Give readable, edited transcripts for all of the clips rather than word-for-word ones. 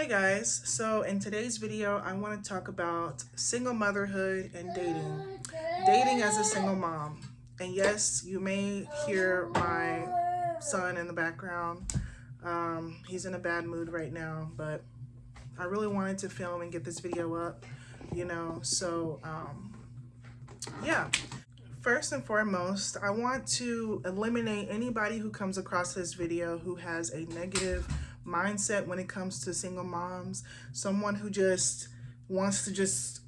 Hey guys, so in today's video I want to talk about single motherhood and dating as a single mom. And yes, you may hear my son in the background. He's in a bad mood right now, but I really wanted to film and get this video up, yeah. First and foremost, I want to eliminate anybody who comes across this video who has a negative mindset when it comes to single moms. Someone who just wants to just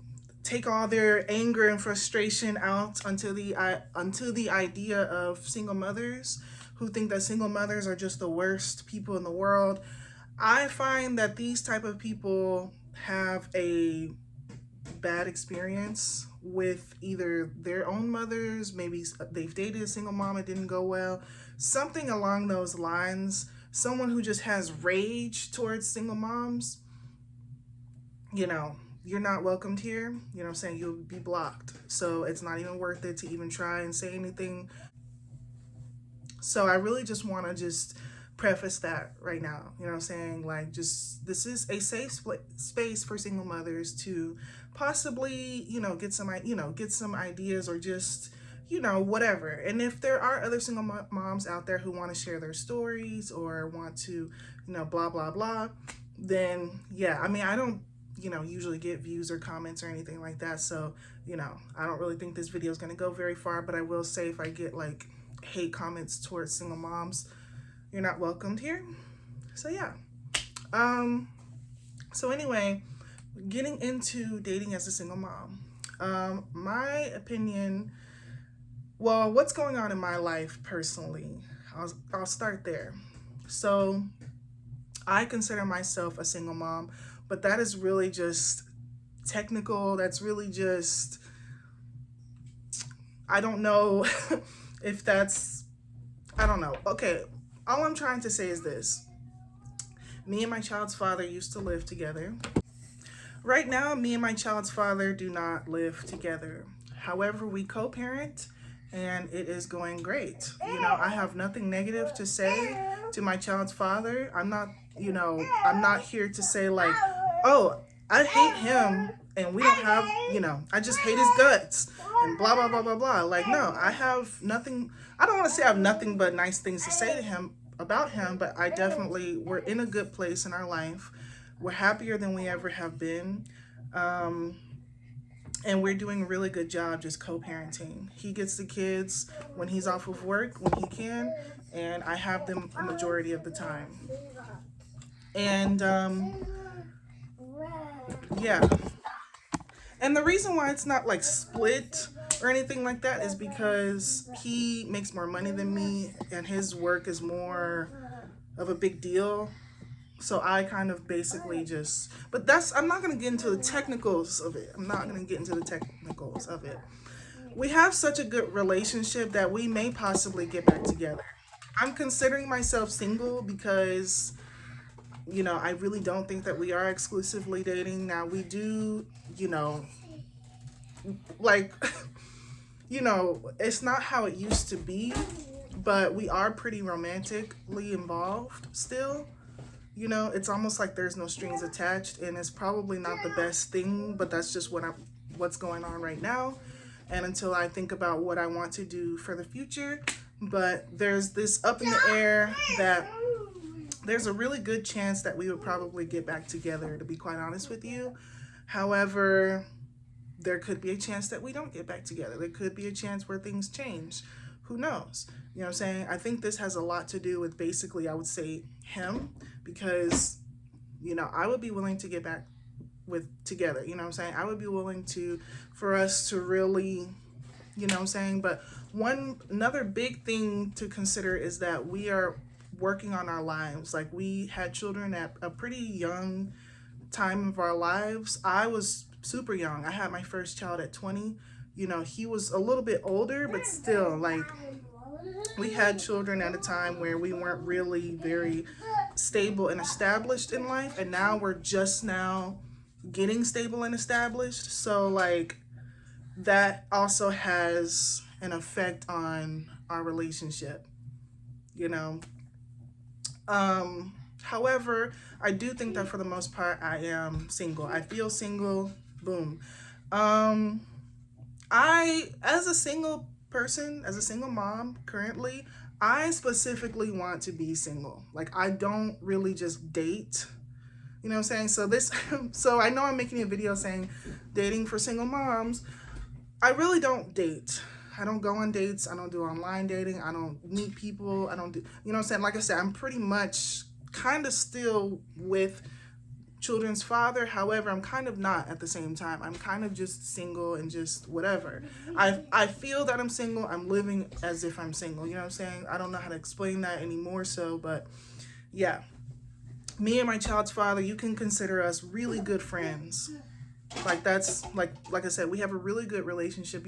take all their anger and frustration out onto the idea of single mothers, who think that single mothers are just the worst people in the world. I find that these type of people have a bad experience with either their own mothers, maybe they've dated a single mom, it didn't go well, something along those lines. Someone who just has rage towards single moms, you're not welcomed here. You know what I'm saying? You'll be blocked. So it's not even worth it to even try and say anything. So I really just want to just preface that right now. You know what I'm saying? Like, just, this is a safe space for single mothers to possibly, get some ideas, or just, whatever. And if there are other single moms out there who want to share their stories or want to, blah, blah, blah, then yeah, I mean, I don't, usually get views or comments or anything like that. So, I don't really think this video is going to go very far, but I will say if I get like hate comments towards single moms, you're not welcomed here. So yeah. So anyway, getting into dating as a single mom. My opinion, well, what's going on in my life personally, I'll start there. So I consider myself a single mom, but that is really just technical. That's really just, I don't know if that's, I don't know. Okay, all I'm trying to say is this. Me and my child's father used to live together. Right now, me and my child's father do not live together. However, we co-parent and it is going great. I have nothing negative to say to my child's father. I'm not here to say like, oh, I hate him and we don't have, I just hate his guts and blah, blah, blah, blah, blah. Like, no, I have nothing. I don't want to say I have nothing but nice things to say to him about him, but we're in a good place in our life. We're happier than we ever have been. And we're doing a really good job just co-parenting. He gets the kids when he's off of work, when he can, and I have them a majority of the time. And yeah. And the reason why it's not like split or anything like that is because he makes more money than me and his work is more of a big deal. So I kind of basically just, but I'm not going to get into the technicals of it. We have such a good relationship that we may possibly get back together. I'm considering myself single because, I really don't think that we are exclusively dating. Now we do, like, it's not how it used to be, but we are pretty romantically involved still. It's almost like there's no strings attached, and it's probably not the best thing, but that's just what's going on right now. And until I think about what I want to do for the future, but there's this up in the air that there's a really good chance that we would probably get back together, to be quite honest with you. However, there could be a chance that we don't get back together. There could be a chance where things change. Who knows? You know what I'm saying? I think this has a lot to do with basically, I would say, him, because, I would be willing to get back together. You know what I'm saying? I would be willing for us to really, you know what I'm saying? But another big thing to consider is that we are working on our lives. Like, we had children at a pretty young time of our lives. I was super young. I had my first child at 20. He was a little bit older, but still, like, we had children at a time where we weren't really very stable and established in life, and now we're just now getting stable and established. So, like, that also has an effect on our relationship, However, I do think that for the most part, I am single. I feel single. Boom. Um, as a single person, as a single mom currently, I specifically want to be single. Like, I don't really just date. You know what I'm saying? So so I know I'm making a video saying dating for single moms. I really don't date. I don't go on dates. I don't do online dating. I don't meet people. I don't do, you know what I'm saying? Like I said, I'm pretty much kind of still with children's father. However, I'm kind of not at the same time. I'm kind of just single and just whatever. I feel that I'm single. I'm living as if I'm single. You know what I'm saying? I don't know how to explain that anymore. So, but yeah, me and my child's father, you can consider us really good friends. Like, that's like I said, we have a really good relationship.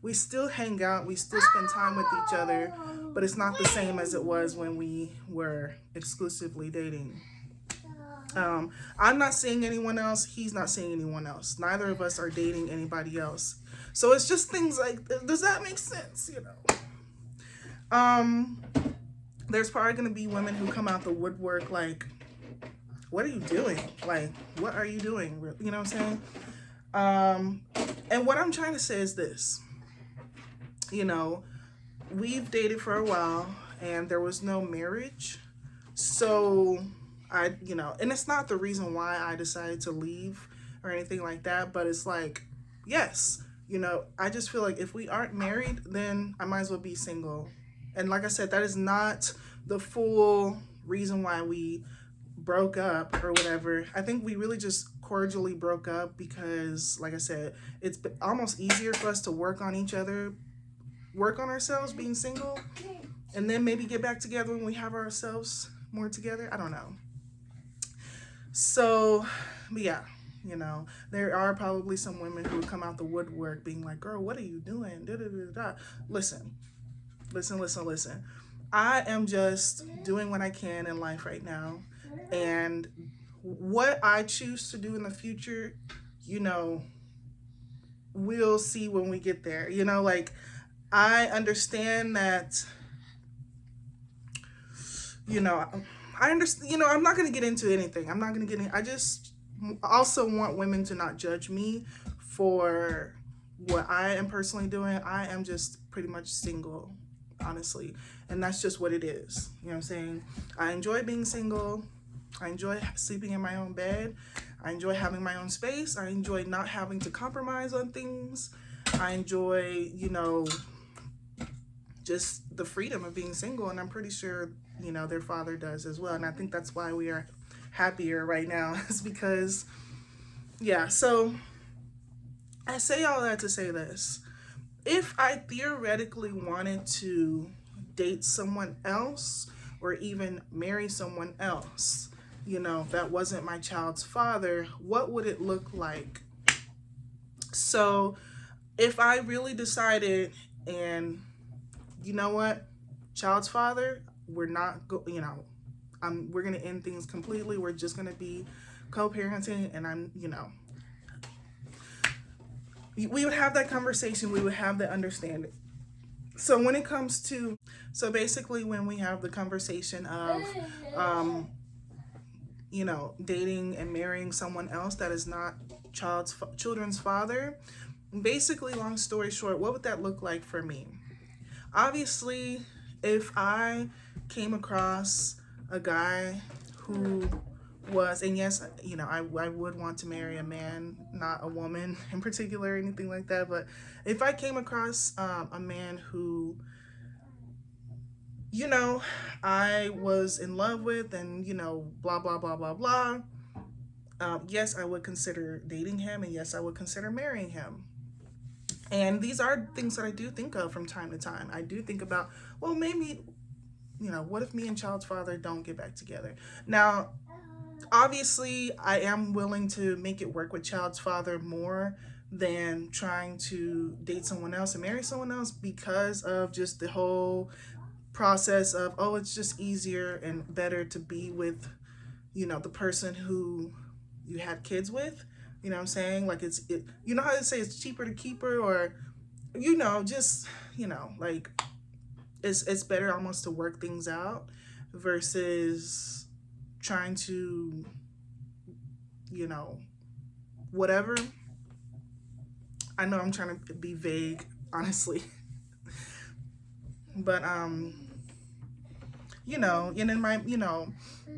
We still hang out, we still spend time with each other, but it's not the same as it was when we were exclusively dating. I'm not seeing anyone else, he's not seeing anyone else, neither of us are dating anybody else. So it's just things like, does that make sense? There's probably going to be women who come out the woodwork like, what are you doing? Like, what are you doing? You know what I'm saying? And what I'm trying to say is this. We've dated for a while and there was no marriage. So and it's not the reason why I decided to leave or anything like that, but it's like, yes, I just feel like if we aren't married, then I might as well be single. And like I said, that is not the full reason why we broke up or whatever. I think we really just cordially broke up because, like I said, it's almost easier for us to work on each other, work on ourselves being single, and then maybe get back together when we have ourselves more together. I don't know. So, but yeah, there are probably some women who come out the woodwork being like, girl, what are you doing? Da, da, da, da. Listen. I am just doing what I can in life right now. And what I choose to do in the future, we'll see when we get there. Like, I understand that, I understand, I'm not going to get into anything. I'm not going to get in. I just also want women to not judge me for what I am personally doing. I am just pretty much single, honestly. And that's just what it is. You know what I'm saying? I enjoy being single. I enjoy sleeping in my own bed. I enjoy having my own space. I enjoy not having to compromise on things. I enjoy, just the freedom of being single. And I'm pretty sure, their father does as well. And I think that's why we are happier right now, is because, yeah. So I say all that to say this. If I theoretically wanted to date someone else or even marry someone else, that wasn't my child's father, what would it look like? So if I really decided, and you know what, child's father, we're not we're gonna end things completely. We're just gonna be co-parenting, and we would have that conversation. We would have that understanding. So when it comes to, basically when we have the conversation of, dating and marrying someone else that is not children's father, basically, long story short, what would that look like for me? Obviously, if I came across a guy who was, and yes, I would want to marry a man, not a woman in particular or anything like that, but if I came across a man who, I was in love with, and, blah, blah, blah, blah, blah, yes, I would consider dating him, and yes, I would consider marrying him. And these are things that I do think of from time to time. I do think about, well, maybe, what if me and child's father don't get back together? Now, obviously, I am willing to make it work with child's father more than trying to date someone else and marry someone else, because of just the whole process of, oh, it's just easier and better to be with, the person who you had kids with. You know what I'm saying? Like, you know how they say it's cheaper to keep her, or, like, it's better almost to work things out versus, trying to, whatever. I know I'm trying to be vague, honestly. But and then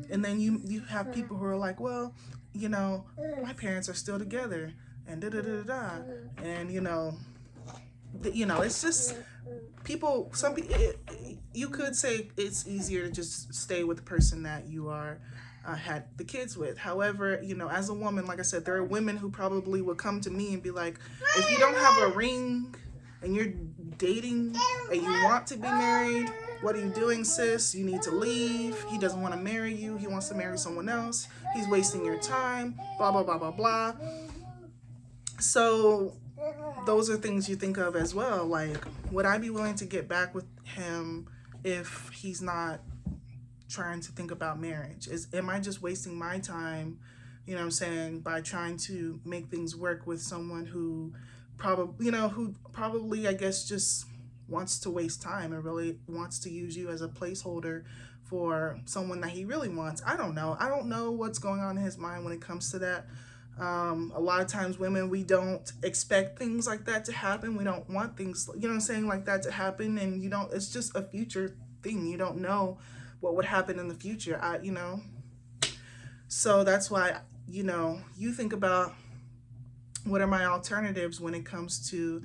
and then you have people who are like, well, my parents are still together, and da da da da, and it's just people. Some people, you could say it's easier to just stay with the person that you are had the kids with. However, as a woman, like I said, there are women who probably would come to me and be like, if you don't have a ring and you're dating and you want to be married, what are you doing, sis? You need to leave. He doesn't want to marry you. He wants to marry someone else. He's wasting your time, blah, blah, blah, blah, blah. So those are things you think of as well. Like, would I be willing to get back with him if he's not trying to think about marriage? Am I just wasting my time, by trying to make things work with someone who probably, I guess, just wants to waste time and really wants to use you as a placeholder for someone that he really wants? I don't know what's going on in his mind when it comes to that. A lot of times women, we don't expect things like that to happen. We don't want things, like that to happen. And it's just a future thing. You don't know what would happen in the future. So that's why, you think about, what are my alternatives when it comes to,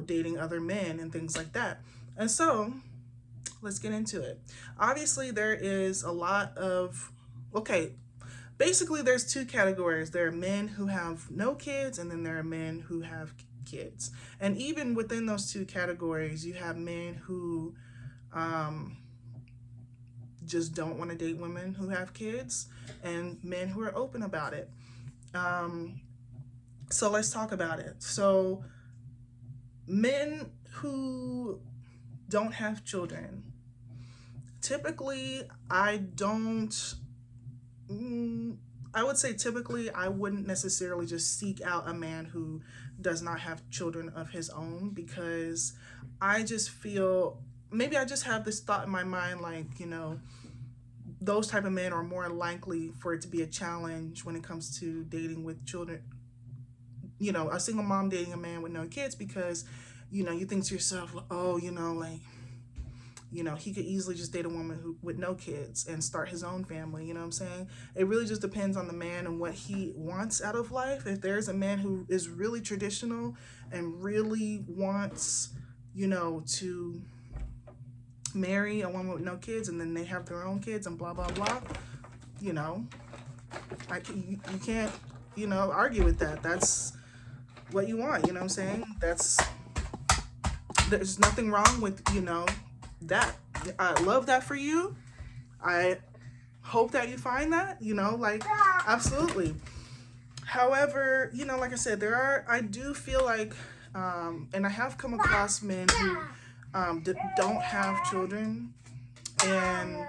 dating other men and things like that. And so let's get into it. Obviously, there is a lot of, basically there's two categories. There are men who have no kids, and then there are men who have kids. And even within those two categories, you have men who just don't want to date women who have kids, and men who are open about it. So let's talk about it. So men who don't have children, typically I would say typically I wouldn't necessarily just seek out a man who does not have children of his own, because I just feel, maybe I just have this thought in my mind, like, those type of men are more likely for it to be a challenge when it comes to dating with children. A single mom dating a man with no kids, because, you think to yourself, oh, he could easily just date a woman with no kids and start his own family. You know what I'm saying? It really just depends on the man and what he wants out of life. If there's a man who is really traditional and really wants, to marry a woman with no kids, and then they have their own kids and blah, blah, blah, you can't, argue with that. That's what you want, you know what I'm saying? There's nothing wrong with, that. I love that for you. I hope that you find that, absolutely. However, like I said, I do feel like, and I have come across men who don't have children and,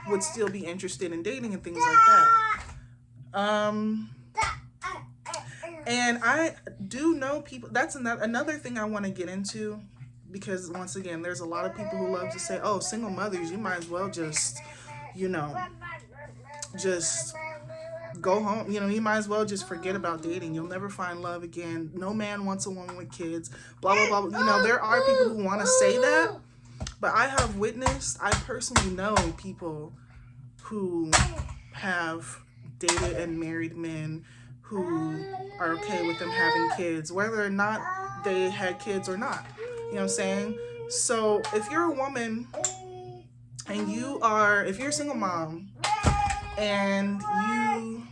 would still be interested in dating and things like that. And I do know people, that's another thing I want to get into, because once again, there's a lot of people who love to say, oh, single mothers, you might as well just, just go home. You might as well just forget about dating. You'll never find love again. No man wants a woman with kids, blah, blah, blah. There are people who want to say that, but I personally know people who have dated and married men who are okay with them having kids, whether or not they had kids or not. You know what I'm saying? So if you're a woman and if you're a single mom and you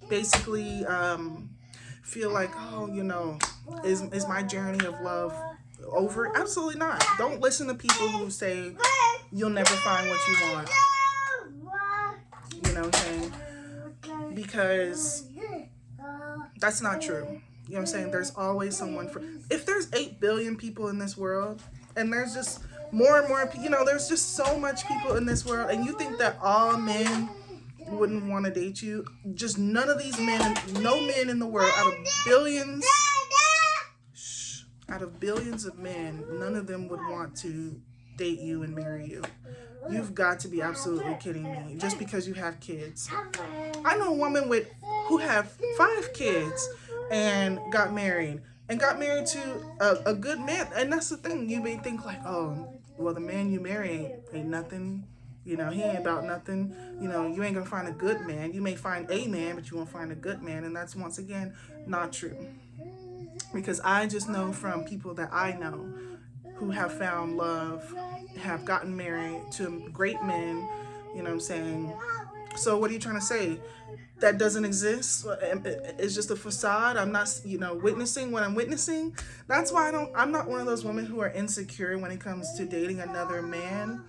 basically feel like, oh, is my journey of love over? Absolutely not. Don't listen to people who say you'll never find what you want. You know what I'm saying? Because that's not true. You know what I'm saying? There's always someone if there's 8 billion people in this world, and there's just more and more, there's just so much people in this world, and you think that all men wouldn't want to date you? Just none of these men, no men in the world, out of billions of men, none of them would want to date you and marry you. You've got to be absolutely kidding me. Just because you have kids. I know a woman who have 5 kids and got married. And got married to a good man. And that's the thing. You may think like, oh, well, the man you marry ain't nothing. You know, he ain't about nothing. You know, you ain't going to find a good man. You may find a man, but you won't find a good man. And that's, once again, not true. Because I just know from people that I know who have found love, have gotten married to great men, you know what I'm saying? So what are you trying to say? That doesn't exist? It's just a facade? I'm not, you know, witnessing what I'm witnessing? That's why I'm not one of those women who are insecure when it comes to dating another man,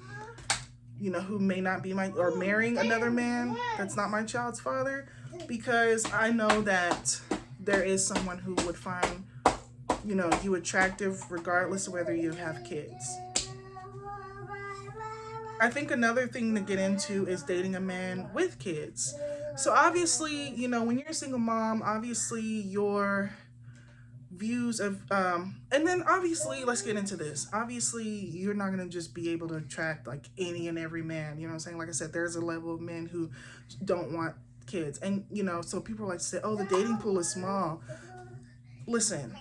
you know, who may not be or marrying another man that's not my child's father, because I know that there is someone who would find, you know, you attractive regardless of whether you have kids. I think another thing to get into is dating a man with kids. So obviously, you know, when you're a single mom, obviously your views of, and then obviously, let's get into this. Obviously, you're not going to just be able to attract like any and every man. You know what I'm saying? Like I said, there's a level of men who don't want kids. And, you know, so people like to say, oh, the dating pool is small. Listen,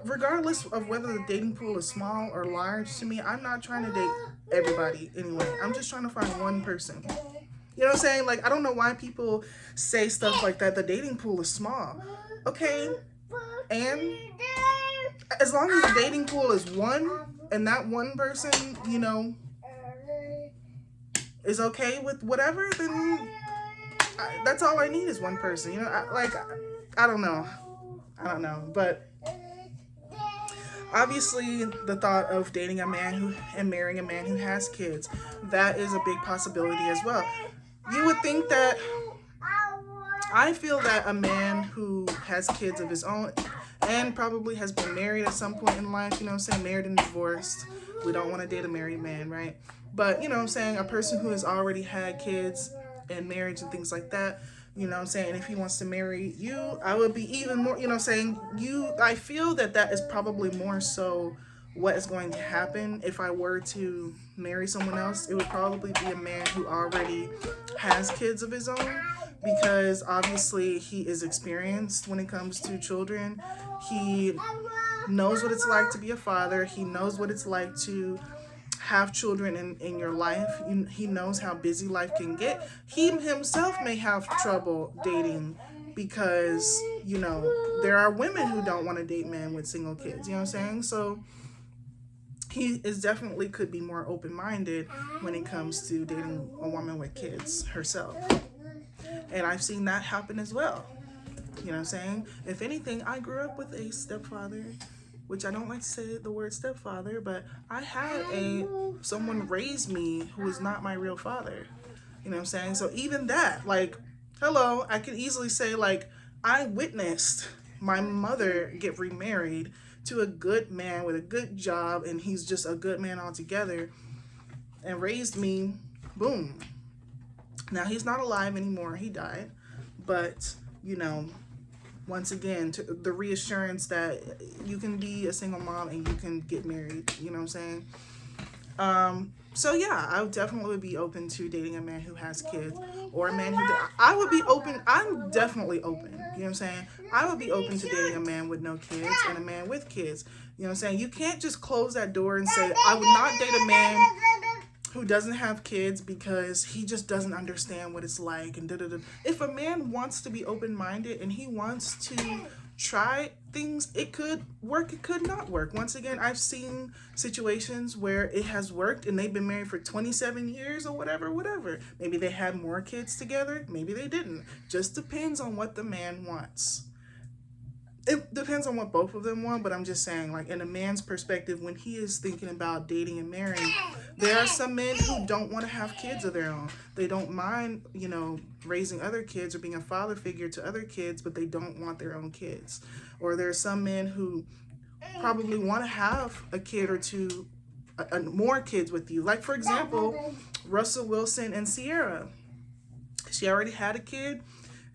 regardless of whether the dating pool is small or large, to me, I'm not trying to date everybody anyway. I'm just trying to find one person. You know what I'm saying? Like, I don't know why people say stuff like that. The dating pool is small. Okay. And as long as the dating pool is one, and that one person, you know, is okay with whatever, then that's all I need is one person. You know, I don't know. I don't know. But obviously, the thought of dating a man and marrying a man who has kids, that is a big possibility as well. You would think that, I feel that a man who has kids of his own and probably has been married at some point in life, you know what I'm saying, married and divorced. We don't want to date a married man, right? But, you know what I'm saying, a person who has already had kids and marriage and things like that, you know what I'm saying, if he wants to marry you, I would be even more, you know what I'm saying, I feel that is probably more so what is going to happen if I were to marry someone else. It would probably be a man who already has kids of his own, because obviously he is experienced when it comes to children. He knows what it's like to be a father. He knows what it's like to have children in your life. He knows how busy life can get. He himself may have trouble dating because, you know, there are women who don't want to date men with single kids, you know what I'm saying? So he is definitely could be more open-minded when it comes to dating a woman with kids herself. And I've seen that happen as well. You know what I'm saying? If anything, I grew up with a stepfather, which I don't like to say the word stepfather, but I had someone raised me who was not my real father. You know what I'm saying? So even that, like, hello, I could easily say, like, I witnessed my mother get remarried to a good man with a good job, and he's just a good man altogether, and raised me, boom. Now, he's not alive anymore. He died. But, you know, once again, the reassurance that you can be a single mom and you can get married. You know what I'm saying? So, yeah, I definitely would be open to dating a man who has kids, or a man who... I would be open. I'm definitely open. You know what I'm saying? I would be open to dating a man with no kids and a man with kids. You know what I'm saying? You can't just close that door and say, I would not date a man who doesn't have kids because he just doesn't understand what it's like, and da-da-da. If a man wants to be open-minded and he wants to try things, it could work, it could not work. Once again, I've seen situations where it has worked and they've been married for 27 years or whatever. Maybe they had more kids together, maybe they didn't. Just depends on what the man wants. It depends on what both of them want, but I'm just saying, like, in a man's perspective, when he is thinking about dating and marrying, there are some men who don't want to have kids of their own. They don't mind, you know, raising other kids or being a father figure to other kids, but they don't want their own kids. Or there are some men who probably want to have a kid or two, more kids with you. Like, for example, Russell Wilson and Ciara. She already had a kid,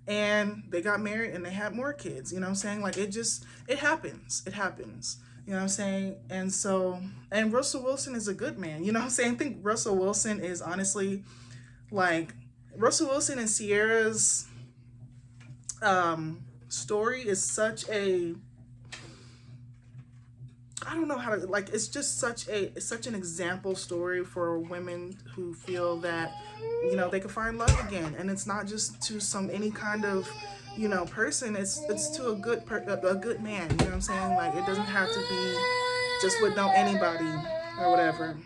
and they got married and they had more kids. You know what I'm saying? Like, it happens. It happens. You know what I'm saying? And so, and Russell Wilson is a good man. You know what I'm saying? I think Russell Wilson is honestly like, Russell Wilson and Sierra's story is such a, I don't know how to, like, it's just it's such an example story for women who feel that, you know, they can find love again. And it's not just to some any kind of, you know, person. It's to a good man. You know what I'm saying? Like, it doesn't have to be just with no anybody or whatever.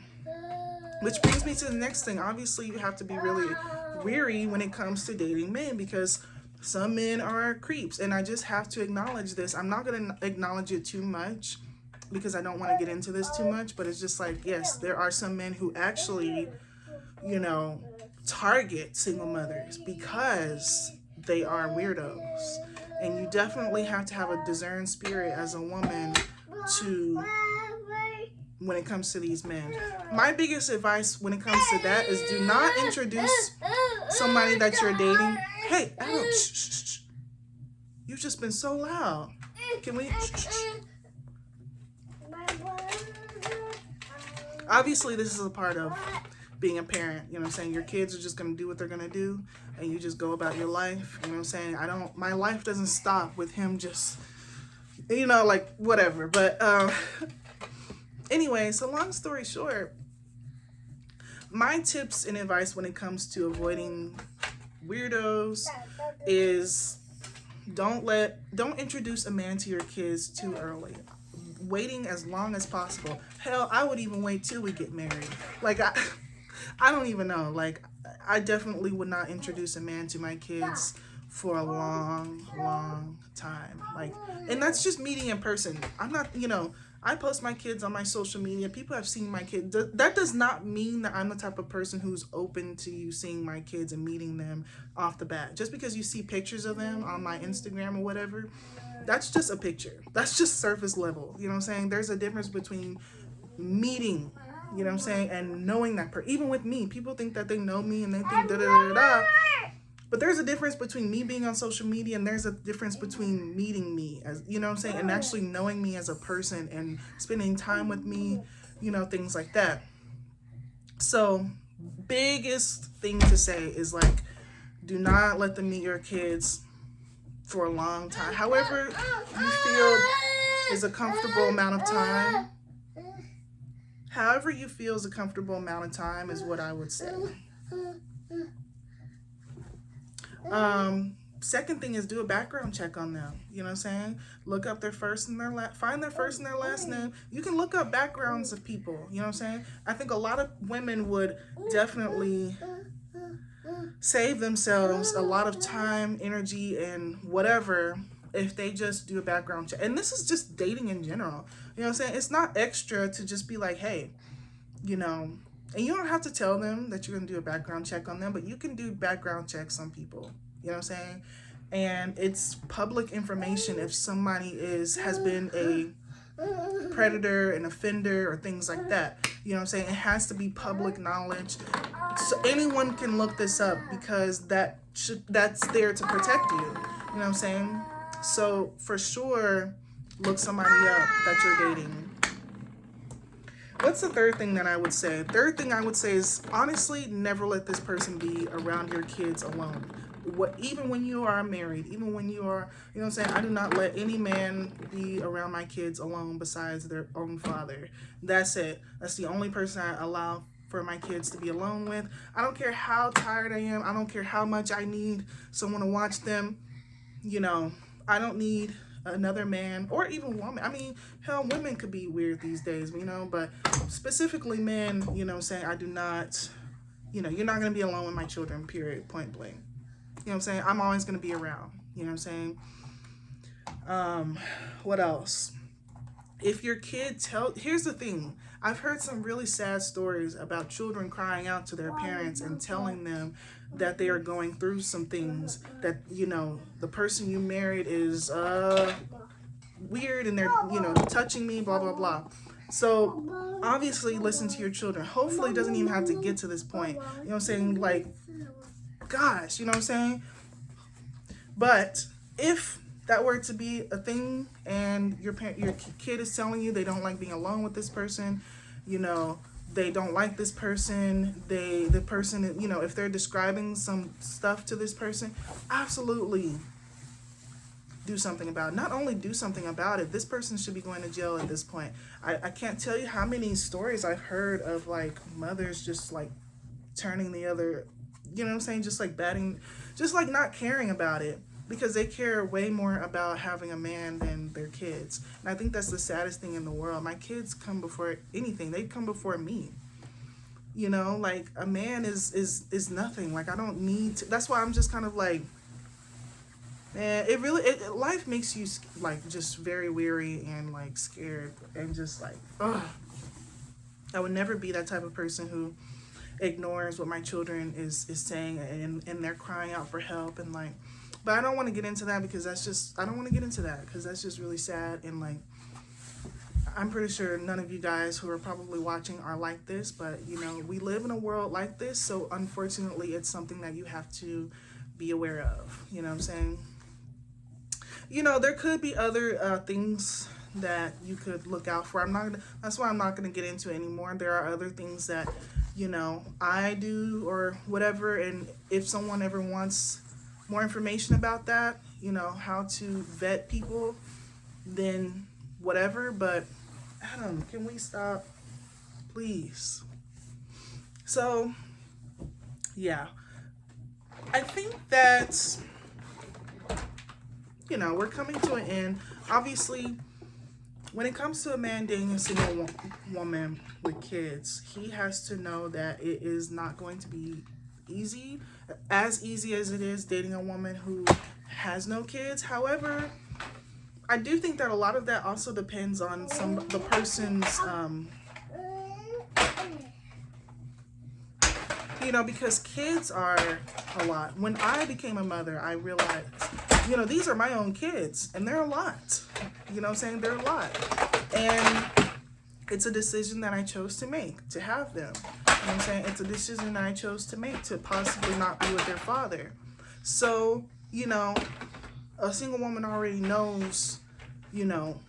Which brings me to the next thing. Obviously, you have to be really weary when it comes to dating men, because some men are creeps, and I just have to acknowledge this. I'm not going to acknowledge it too much because I don't want to get into this too much, but it's just like, yes, there are some men who actually, you know, target single mothers because they are weirdos. And you definitely have to have a discerned spirit as a woman to, when it comes to these men. My biggest advice when it comes to that is, do not introduce somebody that you're dating. Hey, Adam, shh, shh, shh. You've just been so loud. Can we? Shh, shh, shh. Obviously, this is a part of being a parent. You know what I'm saying? Your kids are just going to do what they're going to do, and you just go about your life. You know what I'm saying? My life doesn't stop with him just, you know, like, whatever. But anyway, so long story short, my tips and advice when it comes to avoiding weirdos is, don't introduce a man to your kids too early. Waiting as long as possible. Hell, I would even wait till we get married. Like, I don't even know. Like, I definitely would not introduce a man to my kids for a long, long time. Like, and that's just meeting in person. I'm not, you know, I post my kids on my social media. People have seen my kids. That does not mean that I'm the type of person who's open to you seeing my kids and meeting them off the bat. Just because you see pictures of them on my Instagram or whatever, that's just a picture. That's just surface level. You know what I'm saying? There's a difference between meeting, you know what I'm saying, and knowing that person. Even with me, people think that they know me and they think da da da da. But there's a difference between me being on social media, and there's a difference between meeting me, as you know what I'm saying, and actually knowing me as a person and spending time with me, you know, things like that. So, biggest thing to say is, like, do not let them meet your kids for a long time. However you feel is a comfortable amount of time. However you feel is a comfortable amount of time is what I would say. Second thing is, do a background check on them. You know what I'm saying? Look up their first and their last, find their first and their last name. You can look up backgrounds of people. You know what I'm saying? I think a lot of women would definitely save themselves a lot of time, energy, and whatever if they just do a background check. And this is just dating in general. You know what I'm saying? It's not extra to just be like, hey, you know, and you don't have to tell them that you're going to do a background check on them, but you can do background checks on people. You know what I'm saying? And it's public information if somebody has been a predator, an offender, or things like that. You know what I'm saying? It has to be public knowledge. So anyone can look this up, because that's there to protect you. You know what I'm saying? So for sure, look somebody up that you're dating. What's the third thing that I would say? Third thing I would say is, honestly, never let this person be around your kids alone. Even when you are married, even when you are, you know what I'm saying? I do not let any man be around my kids alone besides their own father. That's it. That's the only person I allow for my kids to be alone with. I don't care how tired I am. I don't care how much I need someone to watch them. You know, I don't need another man, or even woman. I mean, hell, women could be weird these days, you know, but specifically men, you know what I'm saying? I do not, you know, you're not going to be alone with my children, period, point blank. You know what I'm saying? I'm always going to be around. You know what I'm saying? What else? If your kid here's the thing. I've heard some really sad stories about children crying out to their parents and telling them that they are going through some things, that, you know, the person you married is weird and they're, you know, touching me, blah, blah, blah. So obviously listen to your children. Hopefully it doesn't even have to get to this point. You know what I'm saying? Like, gosh, you know what I'm saying? But if that were to be a thing, and your kid is telling you they don't like being alone with this person, you know, they don't like this person, the person, you know, if they're describing some stuff to this person, absolutely do something about it. Not only do something about it, this person should be going to jail at this point. I can't tell you how many stories I've heard of like mothers just like turning the other, you know what I'm saying, just like batting, just like not caring about it, because they care way more about having a man than their kids. And I think that's the saddest thing in the world. My kids come before anything. They come before me. You know, like a man is nothing. Like I don't need to. That's why I'm just kind of like, man, life makes you like just very weary and like scared and just like, ugh. I would never be that type of person who ignores what my children is saying, and they're crying out for help, and like, but I don't want to get into that because that's just, I don't want to get into that because that's just really sad. And like, I'm pretty sure none of you guys who are probably watching are like this, but you know, we live in a world like this, so unfortunately it's something that you have to be aware of, you know what I'm saying? You know, there could be other things that you could look out for. That's why I'm not gonna get into it anymore. There are other things that, you know, I do or whatever, and if someone ever wants more information about that, you know, how to vet people, then whatever. But Adam, can we stop, please? So yeah, I think that, you know, we're coming to an end. Obviously, when it comes to a man dating a single woman with kids, he has to know that it is not going to be easy, as easy as it is dating a woman who has no kids. However, I do think that a lot of that also depends on the person's, you know, because kids are a lot. When I became a mother, I realized, you know, these are my own kids, and they're a lot. You know what I'm saying? They're a lot. And it's a decision that I chose to make, to have them. You know what I'm saying? It's a decision that I chose to make, to possibly not be with their father. So, you know, a single woman already knows, you know,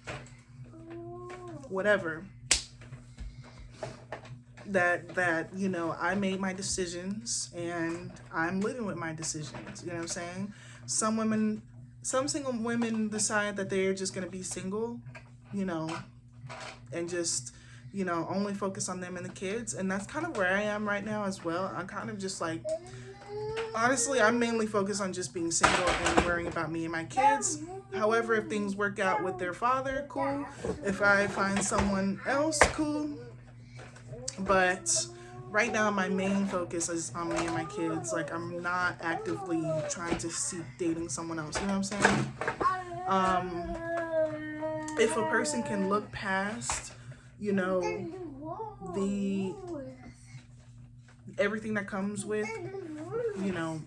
whatever, that you know, I made my decisions and I'm living with my decisions. You know what I'm saying? Some single women decide that they're just going to be single, you know, and just, you know, only focus on them and the kids. And that's kind of where I am right now as well. I'm kind of just like, honestly, I'm mainly focused on just being single and worrying about me and my kids. However, if things work out with their father, cool. If I find someone else, cool. But right now, my main focus is on me and my kids. Like, I'm not actively trying to seek dating someone else. You know what I'm saying? If a person can look past, you know, everything that comes with, you know,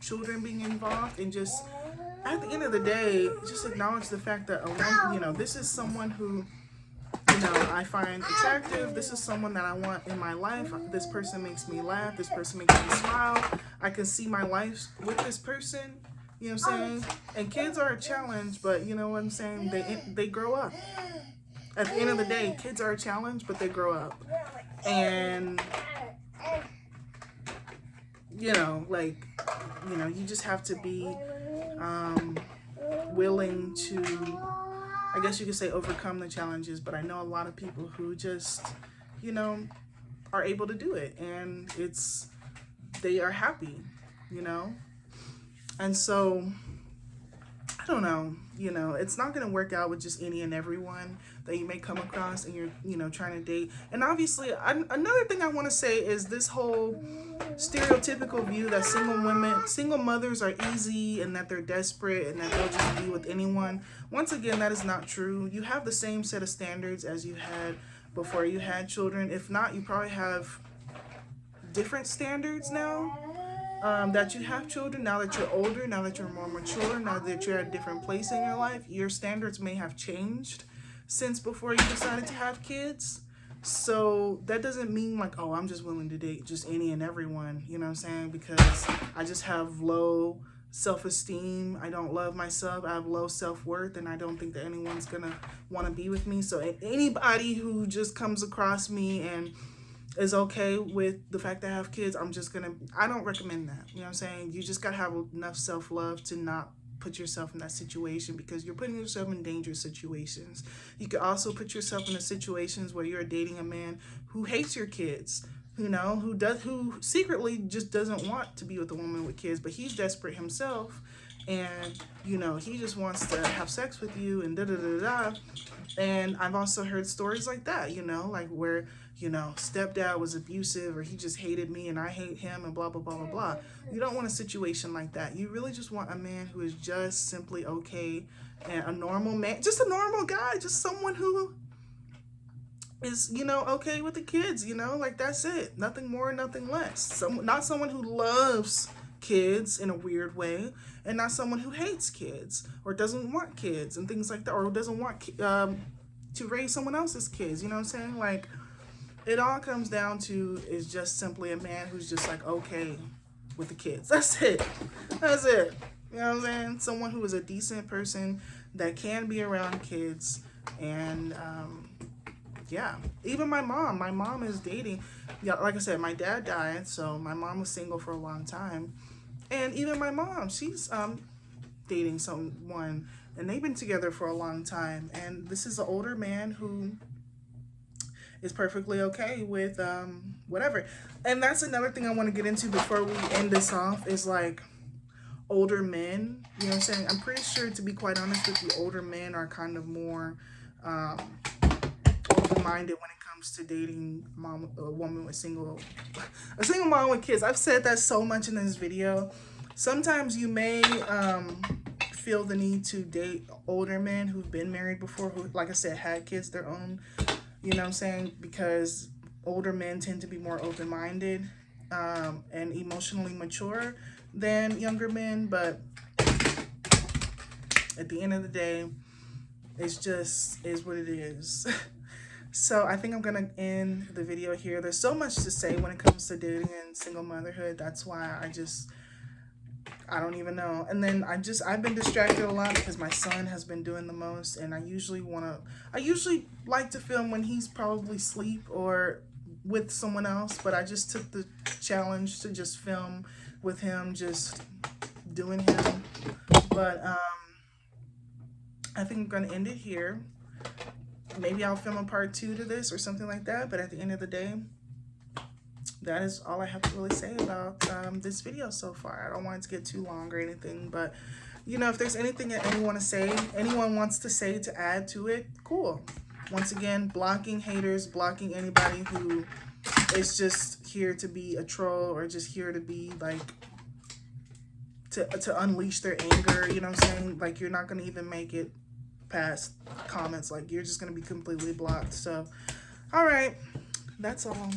children being involved, and just at the end of the day, just acknowledge the fact that, you know, this is someone who, you know, I find attractive. This is someone that I want in my life. This person makes me laugh. This person makes me smile. I can see my life with this person. You know what I'm saying? And kids are a challenge, but you know what I'm saying? They grow up. At the end of the day, kids are a challenge, but they grow up. And, you know, like, you know, you just have to be willing to, I guess you could say, overcome the challenges. But I know a lot of people who just, you know, are able to do it, and they are happy, you know. And so, I don't know, you know, it's not going to work out with just any and everyone that you may come across and you're, you know, trying to date. And obviously, another thing I want to say is this whole stereotypical view that single mothers are easy and that they're desperate and that they'll just be with anyone. Once again, that is not true. You have the same set of standards as you had before you had children. If not, you probably have different standards now. That you have children, now that you're older, now that you're more mature, now that you're at a different place in your life, your standards may have changed since before you decided to have kids. So that doesn't mean like, oh, I'm just willing to date just any and everyone, you know what I'm saying? Because I just have low self-esteem. I don't love myself. I have low self-worth, and I don't think that anyone's gonna want to be with me. So anybody who just comes across me and is okay with the fact that I have kids, I don't recommend that. You know what I'm saying? You just gotta have enough self-love to not put yourself in that situation, because you're putting yourself in dangerous situations. You could also put yourself in the situations where you're dating a man who hates your kids, you know, who secretly just doesn't want to be with a woman with kids, but he's desperate himself, and you know, he just wants to have sex with you and da da da da. And I've also heard stories like that, you know, like where, you know, stepdad was abusive, or he just hated me and I hate him, and blah blah blah blah blah. You don't want a situation like that. You really just want a man who is just simply okay, and a normal man, just a normal guy, just someone who is, you know, okay with the kids, you know, like that's it. Nothing more, nothing less. Not someone who loves kids in a weird way, and not someone who hates kids or doesn't want kids and things like that, or doesn't want to raise someone else's kids. You know what I'm saying? Like, it all comes down to is just simply a man who's just like okay with the kids. That's it. That's it. You know what I'm saying? Someone who is a decent person that can be around kids. And yeah, even my mom is dating. Yeah, like I said, my dad died, so my mom was single for a long time. And even my mom, she's dating someone, and they've been together for a long time. And this is an older man who is perfectly okay with whatever. And that's another thing I want to get into before we end this off, is like older men. You know what I'm saying? I'm pretty sure, to be quite honest with you, older men are kind of more open-minded when it comes to dating a woman with a single mom with kids. I've said that so much in this video. Sometimes you may feel the need to date older men who've been married before, who, like I said, had kids their own. You know what I'm saying? Because older men tend to be more open-minded and emotionally mature than younger men. But at the end of the day, it's just is what it is. So I think I'm going to end the video here. There's so much to say when it comes to dating and single motherhood. That's why I don't even know. And then I've been distracted a lot because my son has been doing the most, and I usually like to film when he's probably asleep or with someone else, but I just took the challenge to just film with him, just doing him. But I think I'm gonna end it here. Maybe I'll film a part 2 to this or something like that, but at the end of the day, that is all I have to really say about this video so far. I don't want it to get too long or anything, but you know, if there's anything that anyone wants to say to add to it, cool. Once again, blocking haters, blocking anybody who is just here to be a troll or just here to be like to unleash their anger. You know what I'm saying? Like, you're not gonna even make it past comments. Like, you're just gonna be completely blocked. So all right, that's all.